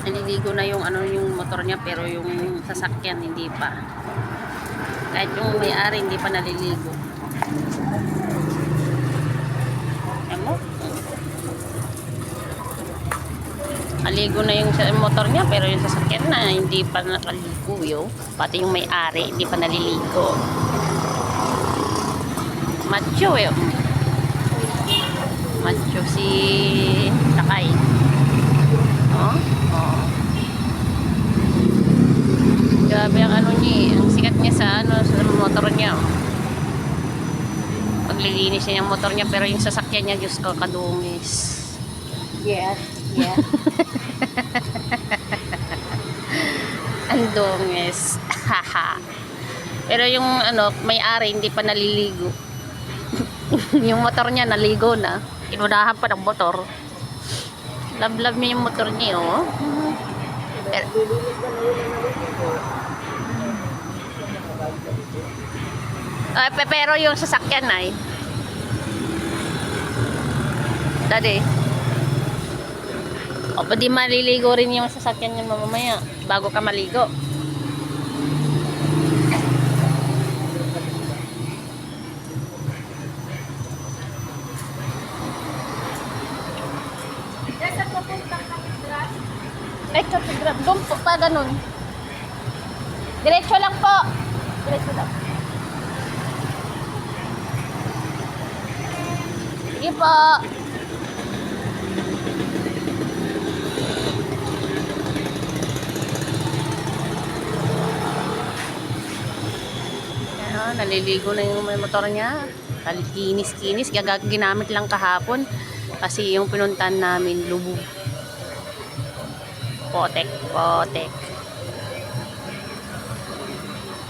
Naliligo na yung ano yung motor niya pero yung sasakyan hindi pa. Kahit yung may-ari hindi pa naliligo. Ayan mo. Naligo na yung motor niya pero yung sasakyan na hindi pa nakaligo yo. Pati yung may-ari hindi pa naliligo. Macho eh. Macho si Takay. Oh, oh. Grabe ang ano niya, ang sikat niya sa ano sa motor niya. Paglilinis niya yung motor niya pero yung sasakyan niya Diyos ko kadungis. Yes, yes. Ang dungis. Haha. Pero yung ano, may-ari hindi pa naliligo. Yung motor niya naligo na. Inunahan pa ng motor. Love niya yung motor niya, oh. Pero yung sasakyan ay Daddy. O, pwede maliligo rin yung sasakyan niya mamaya bago ka maligo. Ay, kapigrab. Doon po pa ganun. Diretso lang po. Diretso lang. Sige po. Ayan, naliligo na yung may motor niya. Kinis-kinis. Ginamit lang kahapon. Kasi yung pinuntan namin lubog. Potek.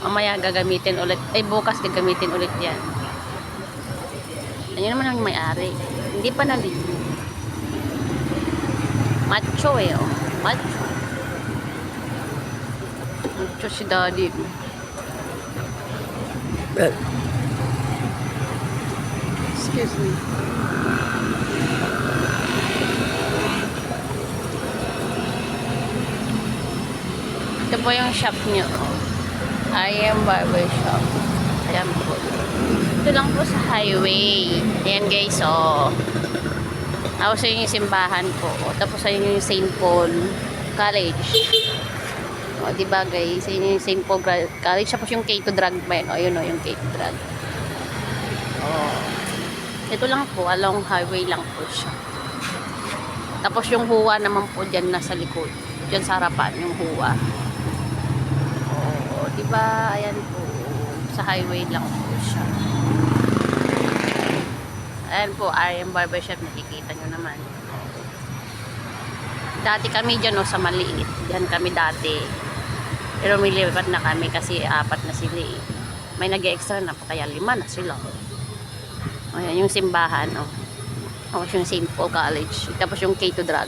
Mamaya gagamitin ulit. Ay, bukas gagamitin ulit yan. Ayun naman ang may-ari. Hindi pa naligo. Macho eh, oh. Macho. Macho si Daddy. Excuse me. Ito po yung shop niyo. I am barber shop. Ayan po. Ito lang po sa highway. Ayan guys, oh. Tapos yun yung simbahan po. Tapos yun yung St. Paul College. O, diba guys? Yun yung St. Paul College. Tapos yung K2 Drag. O, yun o, yung K2 Drag. O. Ito lang po. Along highway lang po siya. Tapos yung huwa naman po dyan nasa likod. Dyan sa harapan yung huwa. O, diba? Ayan po. Sa highway lang po siya. Ayan po, I am barbershop. Nakikita nyo naman. Dati kami dyan, no, sa maliit. Diyan kami dati. Pero may lipat na kami kasi 4 na sila eh. May nag-extra na pa kaya 5 na sila. Ayan, yung simbahan, oh. Tapos yung St. Paul College. Tapos yung K2 Drag.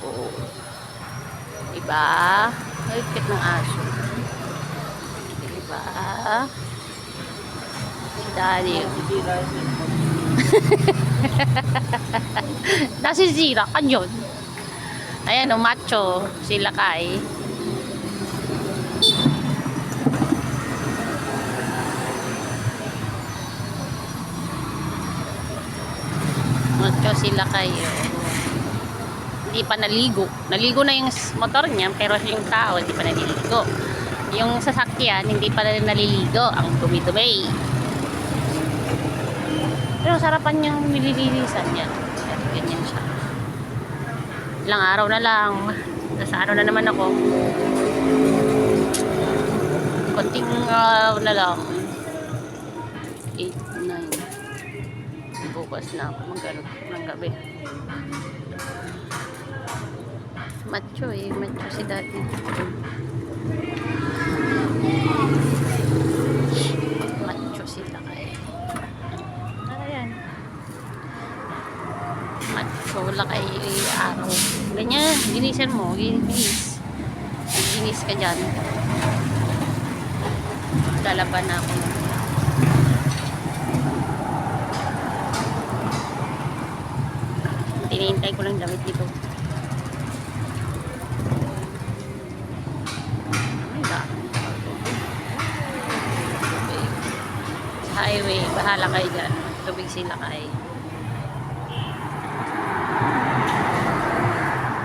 Oh. Diba? Ay, kit ng aso. Diba? Daddy. Nasisira ka yun. Ayan o, macho. Sila kay. Macho sila kayo. Hindi pa naligo. Naligo na yung motor niya, pero yung tao hindi pa naliligo. Yung sasakyan, hindi pa naliligo. Ang dumi-dumi. Pero sarapan niyang nililinisan yan. Ganyan siya. Ilang araw na lang. Nasa ano na naman ako. Konting na lang. 8, 9. Bukas na ako. Magano ng gabi. Macho eh. Macho si Daddy. Macho sila kay. Ayan. Macho wala kay araw. Ganyan. Ginisan mo. Ginis. Ginis ka dyan. Lalaban na ako. Hindi Hinihintay ko lang damit dito. Ay, dami. Sa highway, bahala kayo dyan. Tubig sila kayo.